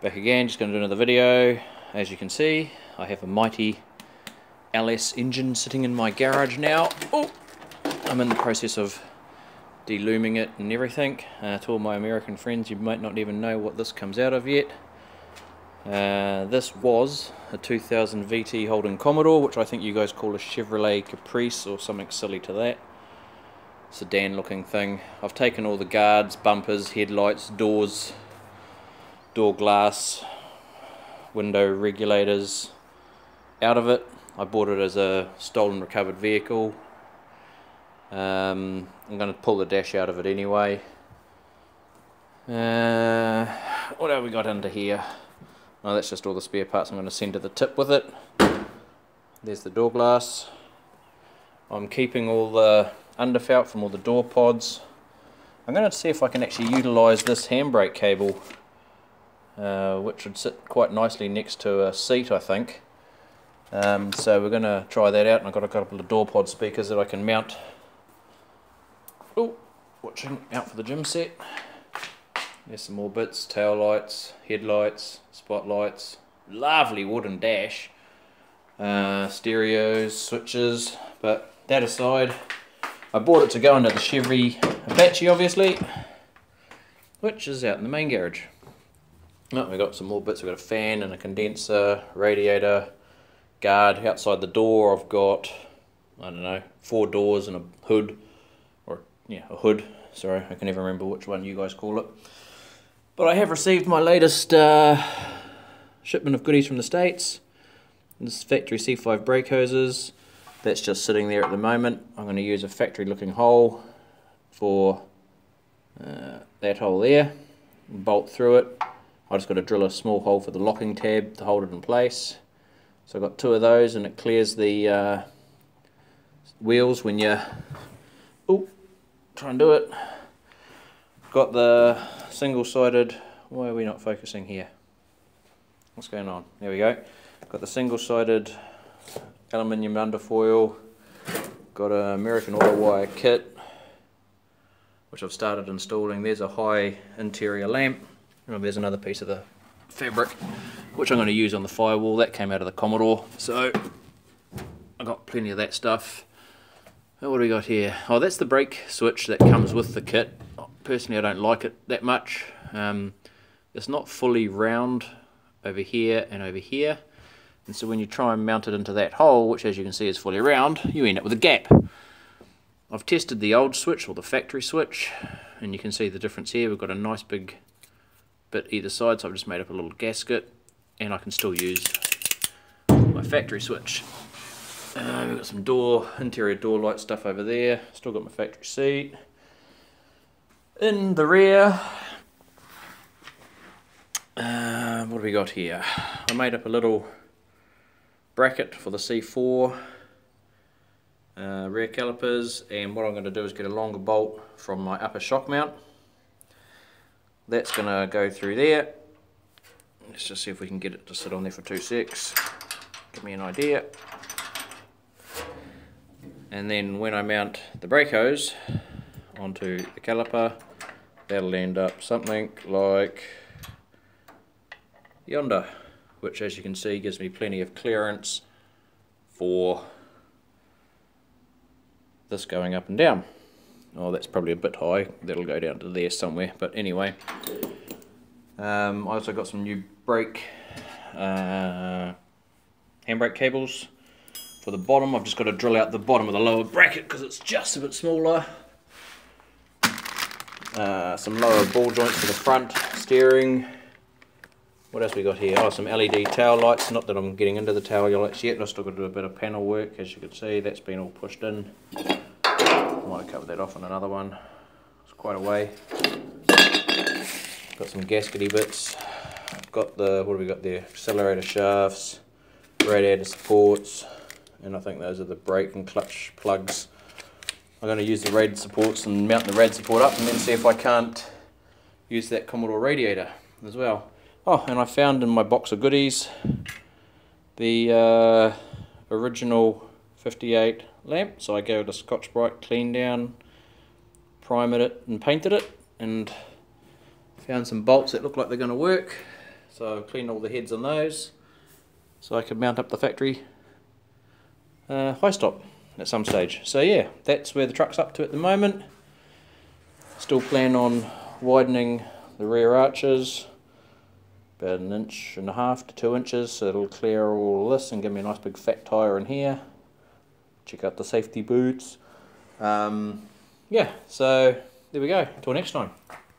Back again, just going to do another video. As you can see, I have a mighty LS engine sitting in my garage now. Oh, I'm in the process of delooming it and everything. To all my American friends, you might not even know what this comes out of yet. This was a 2000 VT Holden Commodore, which I think you guys call a Chevrolet Caprice or something silly to that. Sedan looking thing. I've taken all the guards, bumpers, headlights, doors, door glass, window regulators out of it. I bought it as a stolen recovered vehicle. I'm going to pull the dash out of it anyway. What have we got under here? Oh, that's just all the spare parts I'm going to send to the tip with it. There's the door glass. I'm keeping all the underfelt from all the door pods. I'm going to see if I can actually utilise this handbrake cable, which would sit quite nicely next to a seat, I think. So we're going to try that out, and I've got a couple of door pod speakers that I can mount. Oh, watching out for the gym set. There's some more bits, tail lights, headlights, spotlights, lovely wooden dash, stereos, switches. But that aside, I bought it to go into the Chevy Apache, obviously, which is out in the main garage. Oh, we've got some more bits. We've got a fan and a condenser, radiator, guard. Outside the door I've got, I don't know, 4 doors and a hood, or yeah, a hood, sorry, I can never remember which one you guys call it. But I have received my latest shipment of goodies from the States. This factory C5 brake hoses. That's just sitting there at the moment. I'm going to use a factory looking hole for that hole there, bolt through it. I just got to drill a small hole for the locking tab to hold it in place. So I've got 2 of those, and it clears the wheels when you try and do it. Got the single-sided, why are we not focusing here? What's going on? There we go. Got the single-sided aluminium underfoil. Got an American Auto Wire kit, which I've started installing. There's a high interior lamp. Oh, there's another piece of the fabric, which I'm going to use on the firewall. That came out of the Commodore, so I've got plenty of that stuff. What do we got here? Oh, that's the brake switch that comes with the kit. Personally, I don't like it that much. It's not fully round over here and over here, and so when you try and mount it into that hole, which as you can see is fully round, you end up with a gap. I've tested the old switch, or the factory switch, and you can see the difference here. We've got a nice big bit either side, so I've just made up a little gasket, and I can still use my factory switch. We've got some interior door light stuff over there. Still got my factory seat. In the rear, what have we got here? I made up a little bracket for the C4 rear calipers, and what I'm going to do is get a longer bolt from my upper shock mount. That's going to go through there. Let's just see if we can get it to sit on there for 2 secs. Give me an idea. And then when I mount the brake hose onto the caliper, that'll end up something like yonder, which as you can see gives me plenty of clearance for this going up and down. Oh, that's probably a bit high. That'll go down to there somewhere. But anyway, I also got some new handbrake cables for the bottom. I've just got to drill out the bottom of the lower bracket because it's just a bit smaller. Some lower ball joints for the front steering. What else we got here? Oh, some LED tail lights. Not that I'm getting into the tail lights yet. I've still got to do a bit of panel work. As you can see, that's been all pushed in. Might cover that off on another one. It's quite a way. Got some gaskety bits. Got the, what have we got there? Accelerator shafts, radiator supports, and I think those are the brake and clutch plugs. I'm going to use the rad supports and mount the rad support up, and then see if I can't use that Commodore radiator as well. Oh, and I found in my box of goodies the original 58 lamp. So I gave it a Scotch-Brite clean down, primed it and painted it, and found some bolts that look like they're going to work. So I've cleaned all the heads on those so I can mount up the factory high stop at some stage. So yeah, that's where the truck's up to at the moment. Still plan on widening the rear arches about 1.5 to 2 inches, so it'll clear all this and give me a nice big fat tyre in here. Check out the safety boots. Yeah, so there we go. Till next time.